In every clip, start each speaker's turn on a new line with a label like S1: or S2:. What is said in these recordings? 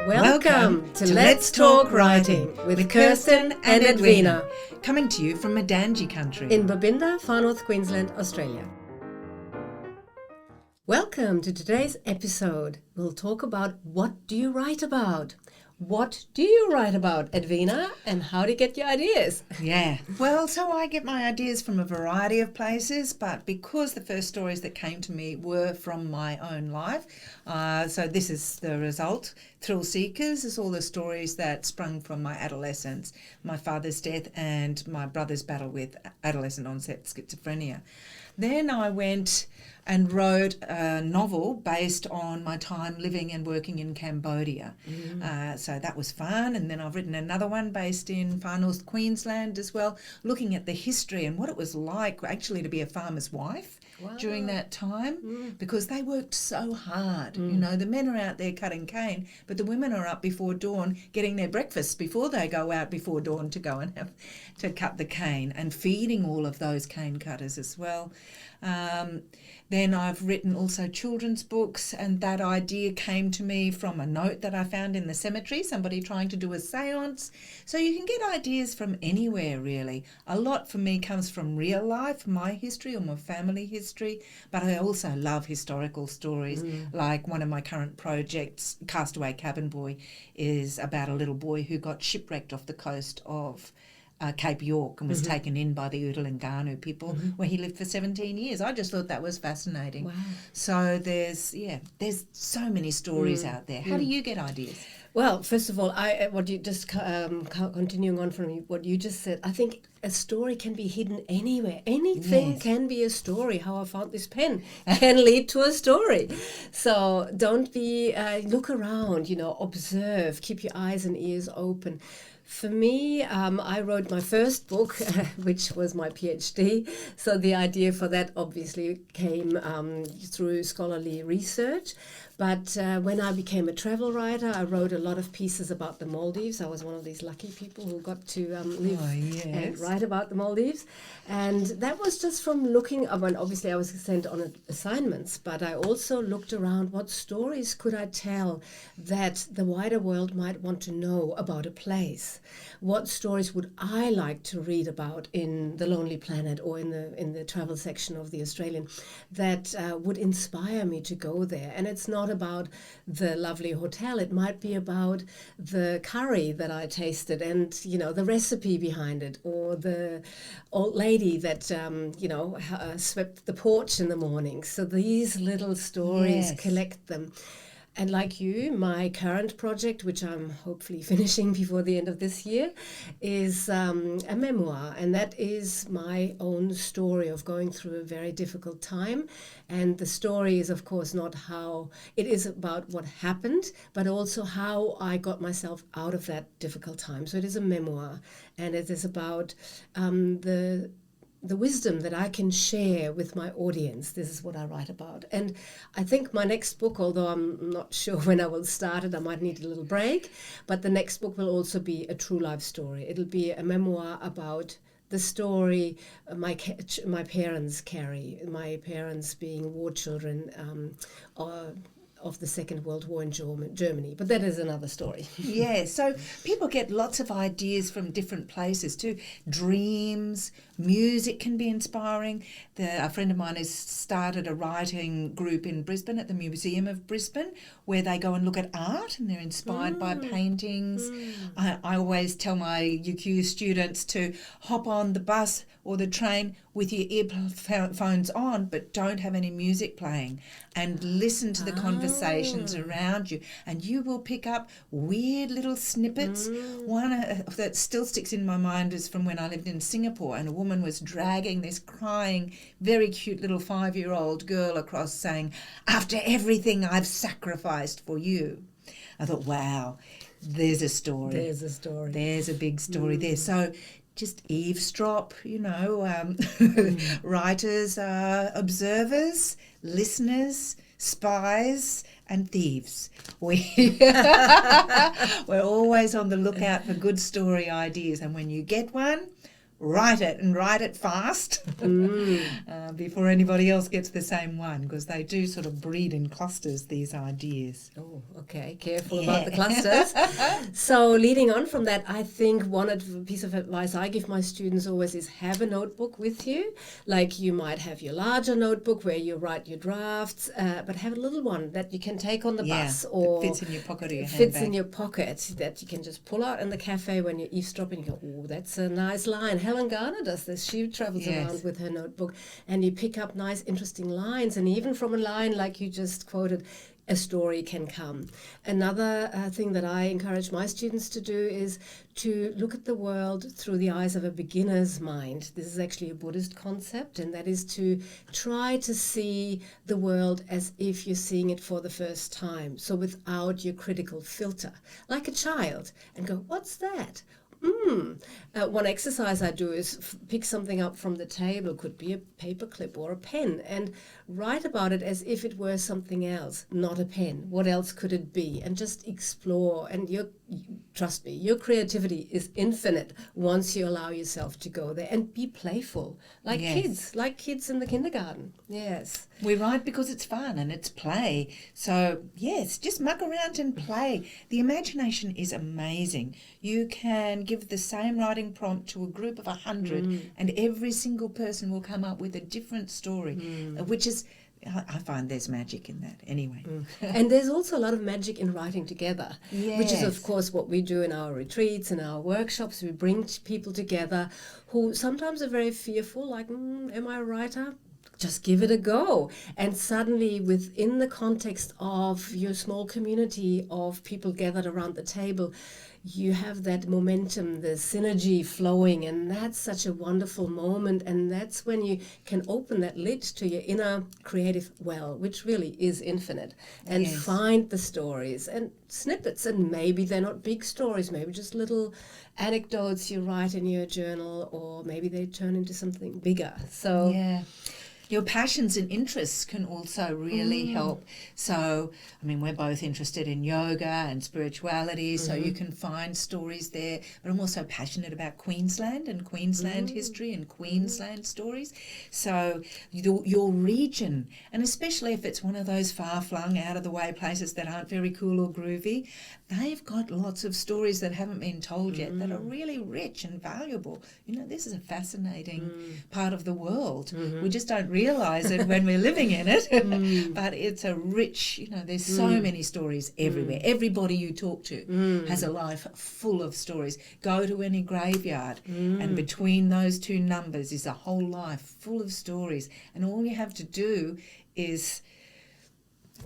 S1: Welcome to Let's Talk Writing with Kirsten and Edwina,
S2: coming to you from Madangi country
S1: in Babinda, Far North Queensland, Australia. Welcome to today's episode. We'll talk about what do you write about? What do you write about, Edwina, and how do you get your ideas?
S2: Yeah, well, so I get my ideas from a variety of places, but because the first stories that came to me were from my own life, so this is the result. Thrill Seekers is all the stories that sprung from my adolescence, my father's death and my brother's battle with adolescent onset schizophrenia. Then I went and wrote a novel based on my time living and working in Cambodia. So that was fun. And then I've written another one based in Far North Queensland as well, looking at the history and what it was like actually to be a farmer's wife. Wow. During that time, because they worked so hard. You know, the men are out there cutting cane, but the women are up before dawn getting their breakfast before they go out before dawn to go and have to cut the cane and feeding all of those cane cutters as well. Then I've written also children's books, and that idea came to me from a note that I found in the cemetery, somebody trying to do a seance. So you can get ideas from anywhere, really. A lot for me comes from real life, my history or my family history, but I also love historical stories. Like one of my current projects, Castaway Cabin Boy, is about a little boy who got shipwrecked off the coast of Cape York and was taken in by the Utalinganu people, where he lived for 17 years. I just thought that was fascinating.
S1: Wow.
S2: So there's so many stories out there. How do you get ideas?
S1: Well, first of all, what you just continuing on from what you just said, I think a story can be hidden anywhere. Anything can be a story. How I found this pen can lead to a story. So don't be look around. Observe. Keep your eyes and ears open. For me, I wrote my first book, which was my PhD. So the idea for that obviously came through scholarly research. But when I became a travel writer, I wrote a lot of pieces about the Maldives. I was one of these lucky people who got to live and write about the Maldives. And that was just from looking, obviously I was sent on assignments, but I also looked around what stories could I tell that the wider world might want to know about a place. What stories would I like to read about in The Lonely Planet or in the travel section of The Australian that would inspire me to go there? And it's not about the lovely hotel. It might be about the curry that I tasted and, the recipe behind it, or the old lady that, swept the porch in the morning. So these little stories, collect them. And like you, my current project, which I'm hopefully finishing before the end of this year, is a memoir. And that is my own story of going through a very difficult time. And the story is, of course, not how it is about what happened, but also how I got myself out of that difficult time. So it is a memoir, and it is about the wisdom that I can share with my audience. This is what I write about. And I think my next book, although I'm not sure when I will start it, I might need a little break, but the next book will also be a true life story. It'll be a memoir about the story my parents carry, my parents being war children of the Second World War in Germany. But that is another story.
S2: Yeah, so people get lots of ideas from different places too. Dreams, music can be inspiring. A friend of mine has started a writing group in Brisbane at the Museum of Brisbane, where they go and look at art and they're inspired by paintings. I always tell my UQ students to hop on the bus or the train with your earphones on, but don't have any music playing, and listen to the conversations around you, and you will pick up weird little snippets. One that still sticks in my mind is from when I lived in Singapore, and a woman was dragging this crying, very cute little 5-year-old girl across saying, "After everything I've sacrificed for you." I thought, wow, there's a story.
S1: There's a story.
S2: There's a big story there. So just eavesdrop, writers are observers, listeners, spies and thieves. We're always on the lookout for good story ideas, and when you get one, write it and write it fast before anybody else gets the same one, because they do sort of breed in clusters, these ideas.
S1: Oh, okay. Careful about the clusters. So leading on from that, I think one piece of advice I give my students always is have a notebook with you. Like you might have your larger notebook where you write your drafts, but have a little one that you can take on the bus or
S2: fits in your pocket or your
S1: fits
S2: handbag.
S1: in your pocket that you can just pull out in the cafe when you're eavesdropping. You go, oh, that's a nice line. Helen Garner does this. She travels around with her notebook, and you pick up nice, interesting lines. And even from a line like you just quoted, a story can come. Another thing that I encourage my students to do is to look at the world through the eyes of a beginner's mind. This is actually a Buddhist concept, and that is to try to see the world as if you're seeing it for the first time. So without your critical filter, like a child, and go, what's that? One exercise I do is pick something up from the table, could be a paper clip or a pen, and write about it as if it were something else, not a pen. What else could it be? And just explore. And trust me, your creativity is infinite once you allow yourself to go there and be playful, like kids in the kindergarten. Yes.
S2: We write because it's fun and it's play. So, yes, just muck around and play. The imagination is amazing. You can give the same writing prompt to a group of 100 and every single person will come up with a different story, which is, I find there's magic in that anyway.
S1: And there's also a lot of magic in writing together, which is, of course, what we do in our retreats and our workshops. We bring people together who sometimes are very fearful, like, am I a writer? Just give it a go. And suddenly, within the context of your small community of people gathered around the table, you have that momentum, the synergy flowing, and that's such a wonderful moment. And that's when you can open that lid to your inner creative well, which really is infinite, and find the stories and snippets. And maybe they're not big stories, maybe just little anecdotes you write in your journal, or maybe they turn into something bigger. So
S2: your passions and interests can also really help. So, I mean, we're both interested in yoga and spirituality, so you can find stories there. But I'm also passionate about Queensland and Queensland history and Queensland stories. So your region, and especially if it's one of those far-flung, out-of-the-way places that aren't very cool or groovy, they've got lots of stories that haven't been told yet that are really rich and valuable. You know, this is a fascinating part of the world. We just don't realise it when we're living in it, but it's a rich, you know, there's so many stories everywhere. Everybody you talk to has a life full of stories. Go to any graveyard and between those two numbers is a whole life full of stories, and all you have to do is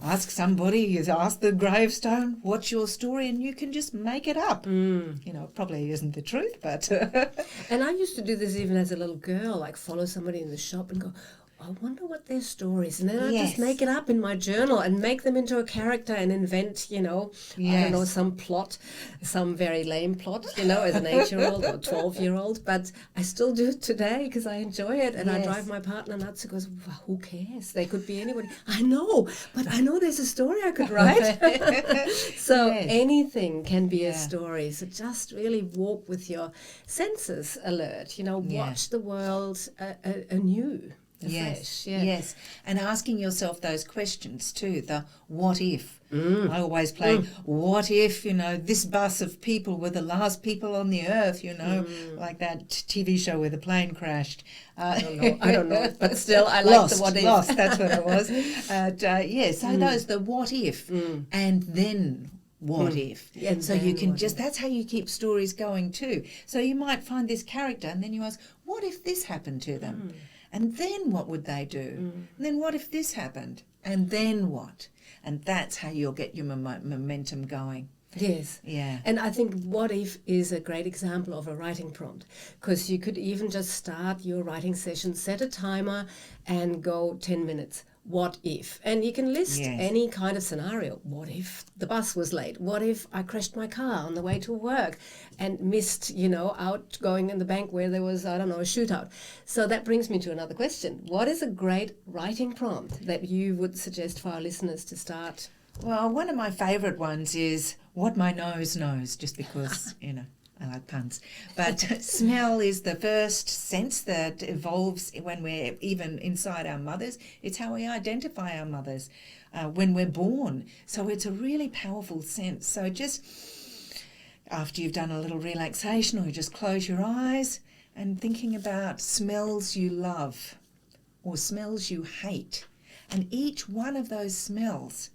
S2: ask somebody, ask the gravestone, what's your story, and you can just make it up. You know, it probably isn't the truth, but...
S1: And I used to do this even as a little girl, like follow somebody in the shop and go, I wonder what their story is. And then I just make it up in my journal and make them into a character and invent, you know, I don't know, some plot, some very lame plot, you know, as an 8-year-old or 12-year-old. But I still do it today because I enjoy it. And I drive my partner nuts who goes, well, who cares? They could be anybody. I know, but I know there's a story I could write. So anything can be a story. So just really walk with your senses alert, you know, watch the world anew.
S2: Yes, and asking yourself those questions too, the what if. I always play, what if, you know, this bus of people were the last people on the earth, you know, like that TV show where the plane crashed.
S1: I don't know, but still I like the what if.
S2: Lost, that's what it was. So those, the what if, and then what if. And so you can just, that's how you keep stories going too. So you might find this character and then you ask, what if this happened to them? And then what would they do? And then what if this happened? And then what? And that's how you'll get your momentum going.
S1: Yes.
S2: Yeah.
S1: And I think what if is a great example of a writing prompt, because you could even just start your writing session, set a timer and go 10 minutes. What if? And you can list any kind of scenario. What if the bus was late? What if I crashed my car on the way to work and missed, you know, out going in the bank where there was, I don't know, a shootout? So that brings me to another question. What is a great writing prompt that you would suggest for our listeners to start?
S2: Well, one of my favourite ones is what my nose knows, just because, you know, I like puns. But smell is the first sense that evolves when we're even inside our mothers. It's how we identify our mothers when we're born. So it's a really powerful sense. So just after you've done a little relaxation, or you just close your eyes and thinking about smells you love or smells you hate. And each one of those smells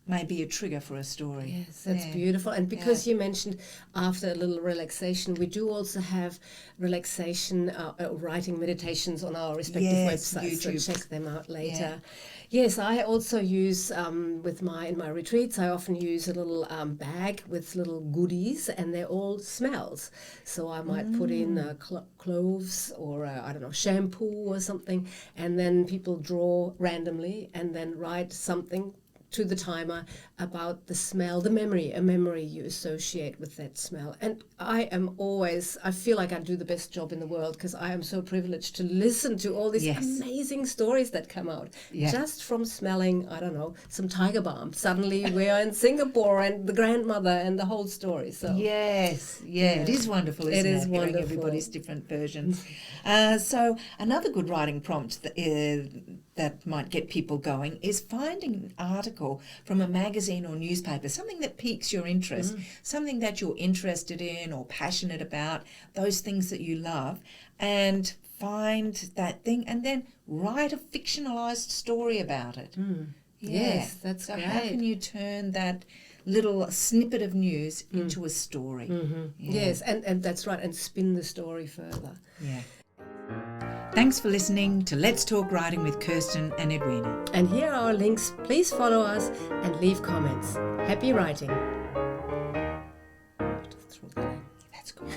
S2: may be a trigger for a story.
S1: Yes, that's beautiful. And because you mentioned after a little relaxation, we do also have relaxation writing meditations on our respective websites. YouTube. So check them out later. Yes, I also use in my retreats. I often use a little bag with little goodies, and they're all smells. So I might put in cloves or I don't know, shampoo or something, and then people draw randomly and then write something to the timer about the smell, a memory you associate with that smell. And I feel like I do the best job in the world because I am so privileged to listen to all these amazing stories that come out just from smelling, I don't know, some tiger balm. Suddenly we are in Singapore and the grandmother and the whole story. So
S2: Yes, it is wonderful, isn't it?
S1: It is wonderful.
S2: Hearing everybody's different versions. So another good writing prompt that might get people going is finding an article from a magazine or newspaper, something that piques your interest, something that you're interested in or passionate about, those things that you love, and find that thing and then write a fictionalized story about it.
S1: Yes, that's
S2: so
S1: great.
S2: How can you turn that little snippet of news into a story?
S1: Yes, and that's right, and spin the story further.
S2: Thanks for listening to Let's Talk Writing with Kirsten and Edwina.
S1: And here are our links. Please follow us and leave comments. Happy writing. Just throw that in.
S2: That's good.